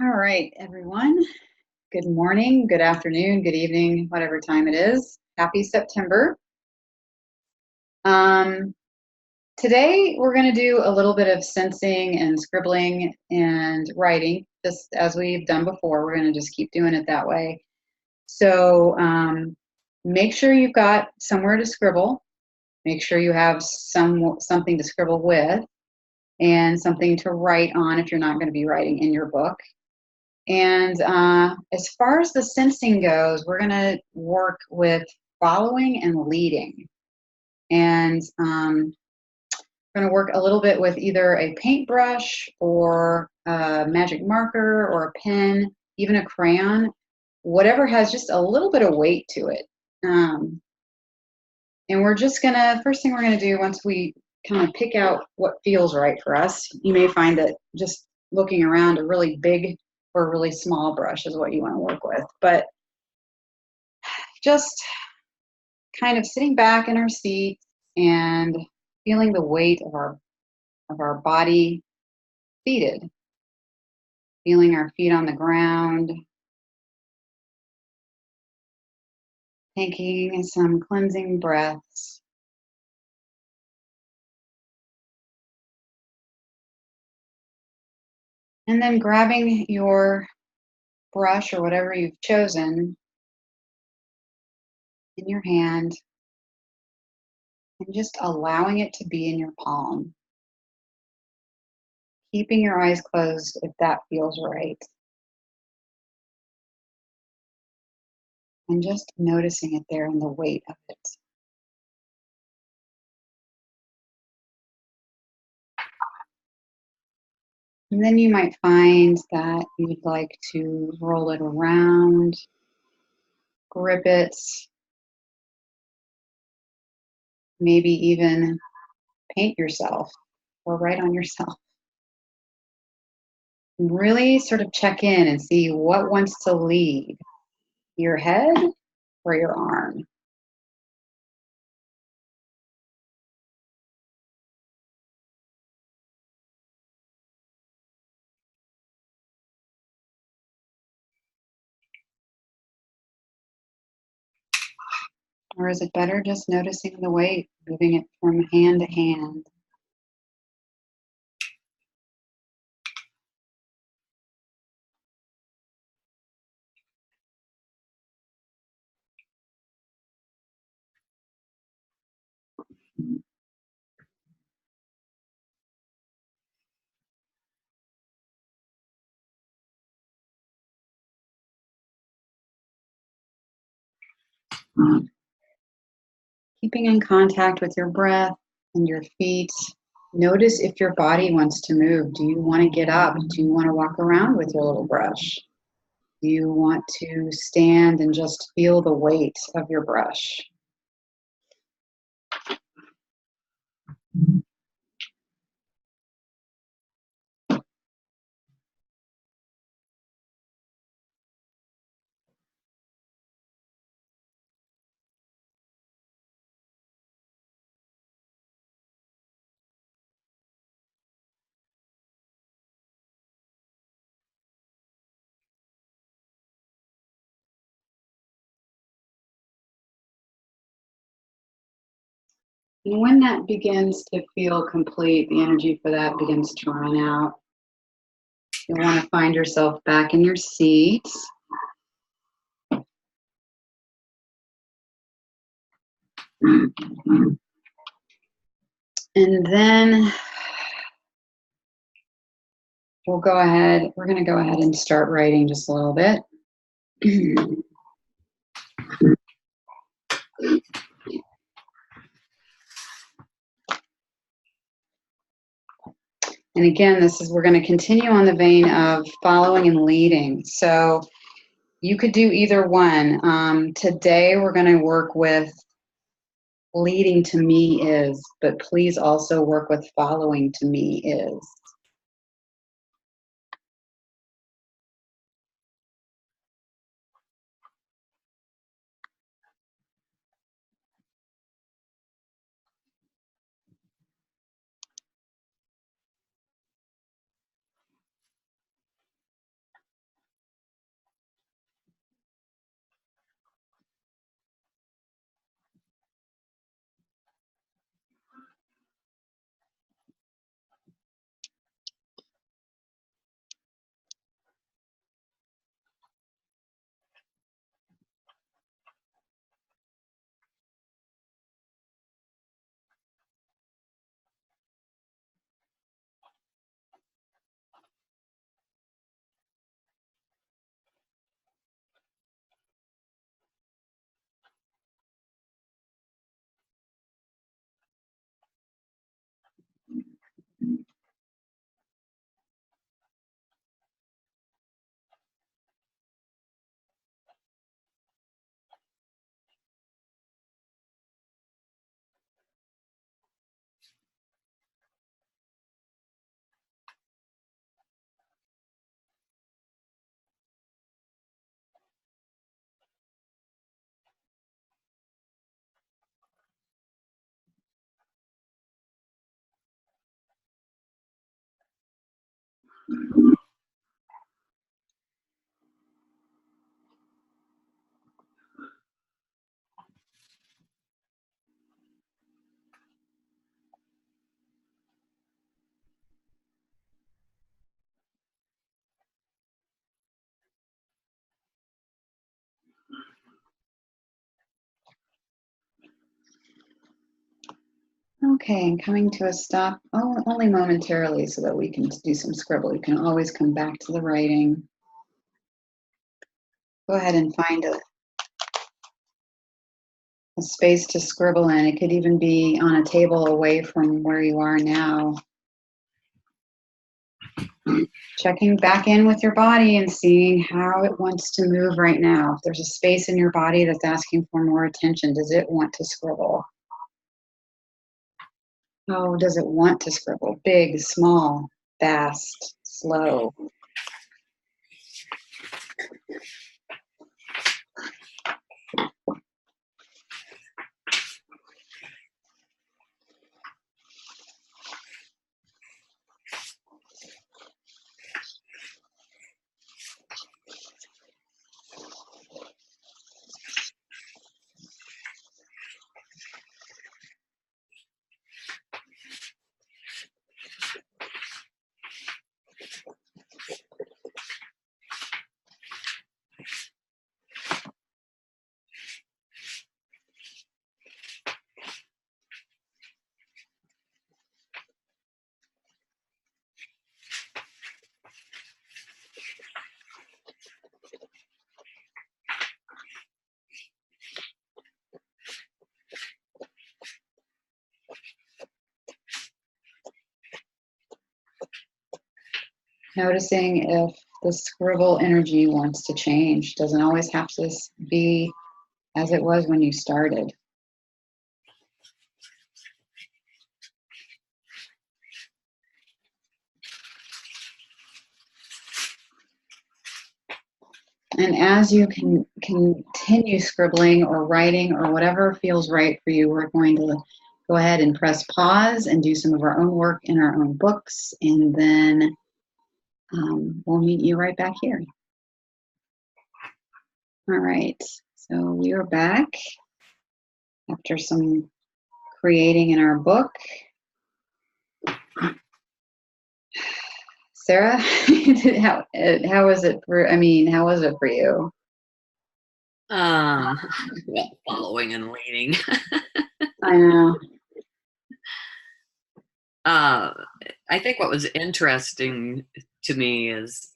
All right, everyone. Good morning, good afternoon, good evening, whatever time it is. Happy September. Today, we're going to do a little bit of sensing and scribbling and writing, just as we've done before. We're going to just keep doing it that way. So make sure you've got somewhere to scribble. Make sure you have something to scribble with and something to write on if you're not going to be writing in your book. And as far as the sensing goes, we're going to work with following and leading. And we're going to work a little bit with either a paintbrush or a magic marker or a pen, even a crayon, whatever has just a little bit of weight to it. And we're just going to, first thing we're going to do once we kind of pick out what feels right for us, you may find that just looking around a really big or a really small brush is what you want to work with. But just kind of sitting back in our seat and feeling the weight of our body seated, feeling our feet on the ground, taking some cleansing breaths. And then grabbing your brush or whatever you've chosen in your hand and just allowing it to be in your palm. Keeping your eyes closed if that feels right. And just noticing it there and the weight of it. And then you might find that you'd like to roll it around, grip it, maybe even paint yourself or write on yourself. And really sort of check in and see what wants to lead, your head or your arm. Or is it better just noticing the weight, moving it from hand to hand? Keeping in contact with your breath and your feet. Notice if your body wants to move. Do you want to get up? Do you want to walk around with your little brush? Do you want to stand and just feel the weight of your brush? And when that begins to feel complete, the energy for that begins to run out. You'll want to find yourself back in your seat. And then we're going to go ahead and start writing just a little bit. And again, we're going to continue on the vein of following and leading. So you could do either one. Today we're going to work with leading to me is, but please also work with following to me is. Okay, and coming to a stop only momentarily so that we can do some scribble. You can always come back to the writing. Go ahead and find a space to scribble in. It could even be on a table away from where you are now. Checking back in with your body and seeing how it wants to move right now. If there's a space in your body that's asking for more attention, does it want to scribble? How does it want to scribble? Big, small, fast, slow? Noticing if the scribble energy wants to change. Doesn't always have to be as it was when you started. And as you can continue scribbling or writing or whatever feels right for you, we're going to go ahead and press pause and do some of our own work in our own books, and then we'll meet you right back here. All right, so we are back after some creating in our book. Sarah, how was it for? I mean, how was it for you? Well, following and leading. I know. I think what was interesting to me is,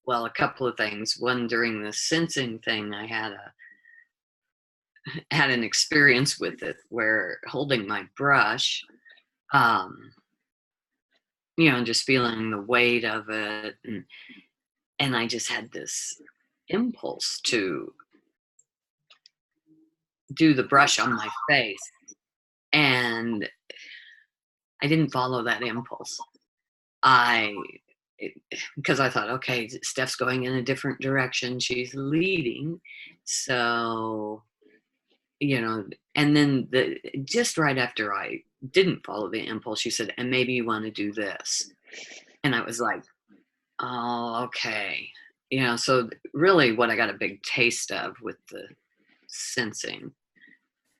well, a couple of things. One, during the sensing thing, I had an experience with it where holding my brush, just feeling the weight of it, and I just had this impulse to do the brush on my face, and I didn't follow that impulse. Because I thought, okay, Steph's going in a different direction. She's leading. So, and then just right after I didn't follow the impulse, she said, and maybe you want to do this. And I was like, oh, okay. So really what I got a big taste of with the sensing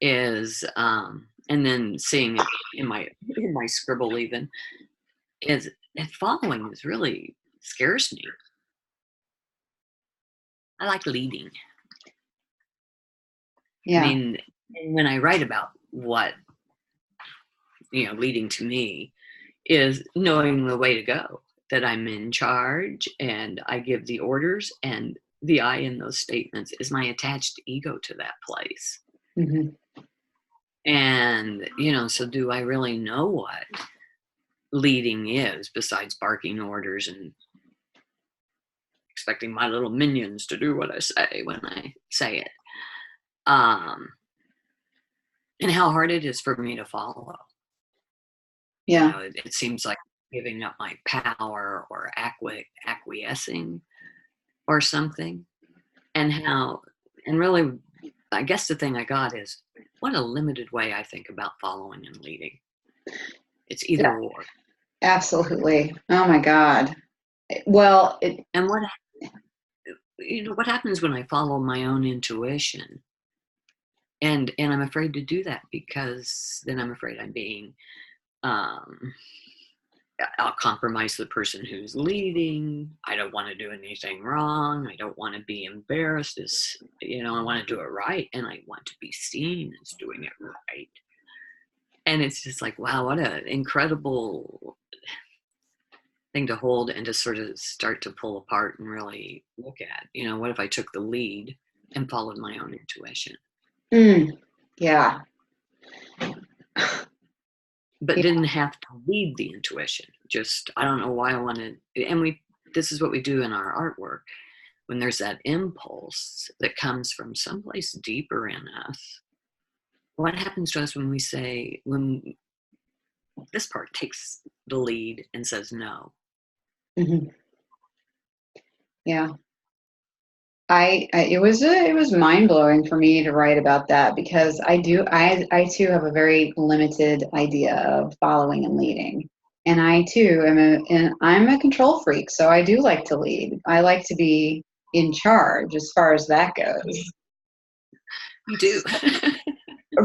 is, and then seeing it in my scribble even, is following is really scares me. I like leading. Yeah. I mean, when I write about what, leading to me is knowing the way to go, that I'm in charge and I give the orders, and the I in those statements is my attached ego to that place. Mm-hmm. And, so do I really know what leading is besides barking orders and expecting my little minions to do what I say when I say it? And how hard it is for me to follow. Yeah. It seems like giving up my power or acquiescing or something. And really, I guess the thing I got is what a limited way I think about following and leading. It's either or. Absolutely. Oh my God. Well, And what happens when I follow my own intuition? And I'm afraid to do that because then I'm afraid I'm being, um, I'll compromise the person who's leading. I don't want to do anything wrong. I don't want to be embarrassed. I want to do it right, and I want to be seen as doing it right. And it's just like, wow, what an incredible thing to hold and to sort of start to pull apart and really look at. What if I took the lead and followed my own intuition? Yeah. But Yeah. didn't have to lead the intuition. Just, I don't know why I wanted, and this is what we do in our artwork. When there's that impulse that comes from someplace deeper in us, what happens to us when this part takes the lead and says no? Mm-hmm. Yeah. It was mind blowing for me to write about that because I too have a very limited idea of following and leading, and I too I'm a control freak, so I do like to lead. I like to be in charge as far as that goes. You do.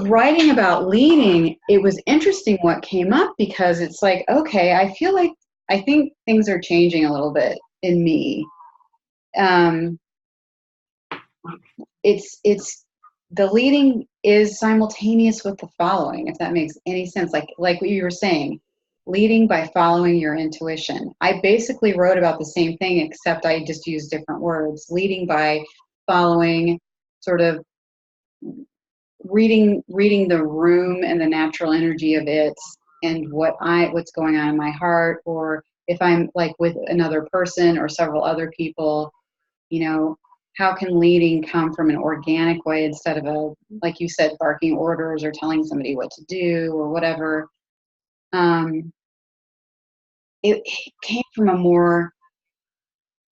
Writing about leading, it was interesting what came up because it's like, okay, I think things are changing a little bit in me. Um, it's the leading is simultaneous with the following, if that makes any sense. Like what you were saying, leading by following your intuition. I basically wrote about the same thing, except I just used different words. Leading by following, sort of reading the room and the natural energy of it, and what's going on in my heart, or if I'm like with another person or several other people, how can leading come from an organic way instead of like you said, barking orders or telling somebody what to do or whatever. um, it came from a more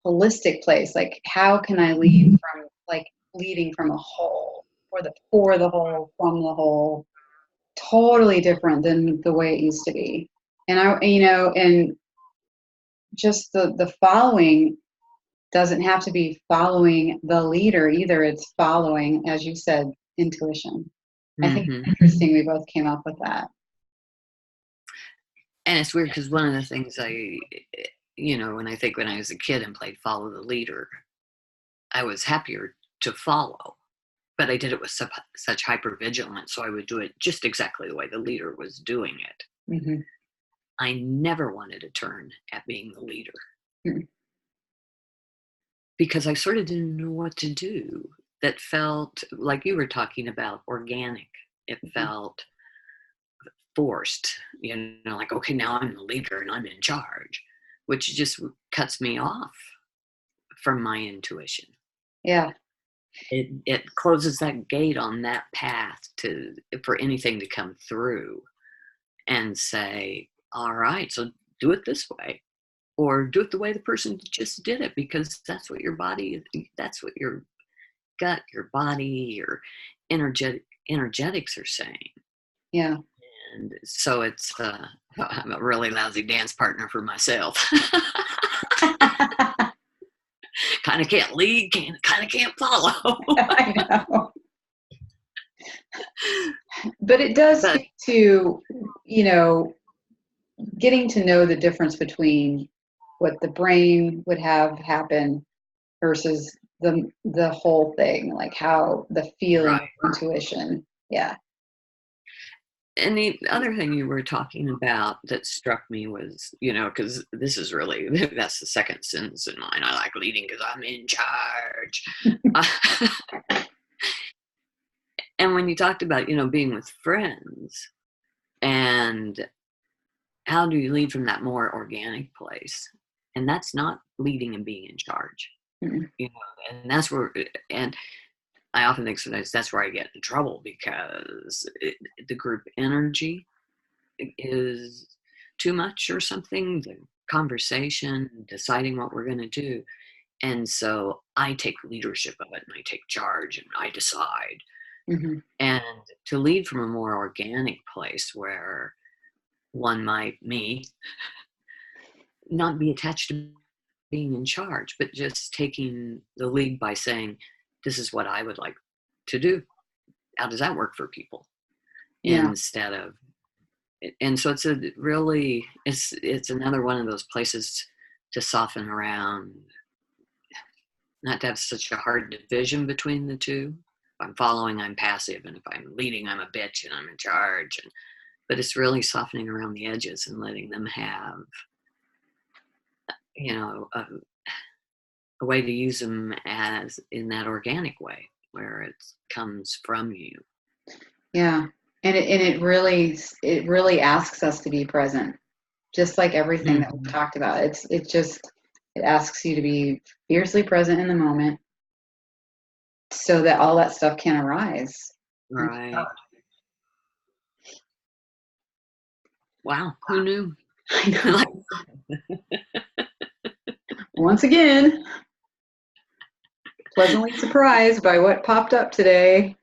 holistic place, like how can I lead from, like, leading from a whole, or for the whole, from the whole, totally different than the way it used to be. And just the following doesn't have to be following the leader either. It's following, as you said, intuition. I think Mm-hmm. it's interesting we both came up with that. And it's weird because one of the things when I was a kid and played follow the leader, I was happier to follow, but I did it with such hypervigilance, so I would do it just exactly the way the leader was doing it. Mm-hmm. I never wanted to turn at being the leader Mm-hmm. because I sort of didn't know what to do. That felt like you were talking about organic. It felt forced, like, okay, now I'm the leader and I'm in charge, which just cuts me off from my intuition. Yeah. It closes that gate on that path for anything to come through and say, all right, so do it this way, or do it the way the person just did it, because that's what that's what your gut, your body, your energetics are saying. Yeah. And so I'm a really lousy dance partner for myself. Kind of can't lead, kind of can't follow. I know. But it does But speak to, getting to know the difference between what the brain would have happen versus the whole thing, like how the feeling, right. intuition. Yeah. And the other thing you were talking about that struck me was, because this is really, that's the second sentence in mine. I like leading because I'm in charge. And when you talked about, being with friends, and how do you lead from that more organic place? And that's not leading and being in charge, Mm-hmm. And that's where, and I often think sometimes that's where I get in trouble, because the group energy is too much or something, the conversation, deciding what we're going to do. And so I take leadership of it and I take charge and I decide. Mm-hmm. And to lead from a more organic place where one might, not be attached to being in charge, but just taking the lead by saying, this is what I would like to do. How does that work for people? Yeah. Instead of, and so it's a really, it's another one of those places to soften around, not to have such a hard division between the two. If I'm following, I'm passive, and if I'm leading, I'm a bitch and I'm in charge. But it's really softening around the edges and letting them have, a way to use them as in that organic way where it comes from you. Yeah. And it really asks us to be present, just like everything that we've talked about. It asks you to be fiercely present in the moment so that all that stuff can arise. Right. Wow. Who knew? I know. Once again, pleasantly surprised by what popped up today.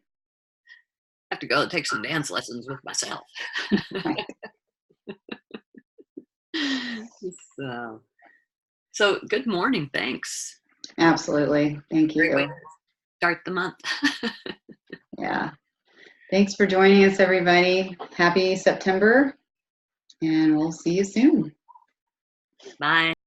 I have to go take some dance lessons with myself. Right. So good morning. Thanks. Absolutely. Thank Great way you. to start the month. Yeah. Thanks for joining us, everybody. Happy September, and we'll see you soon. Bye.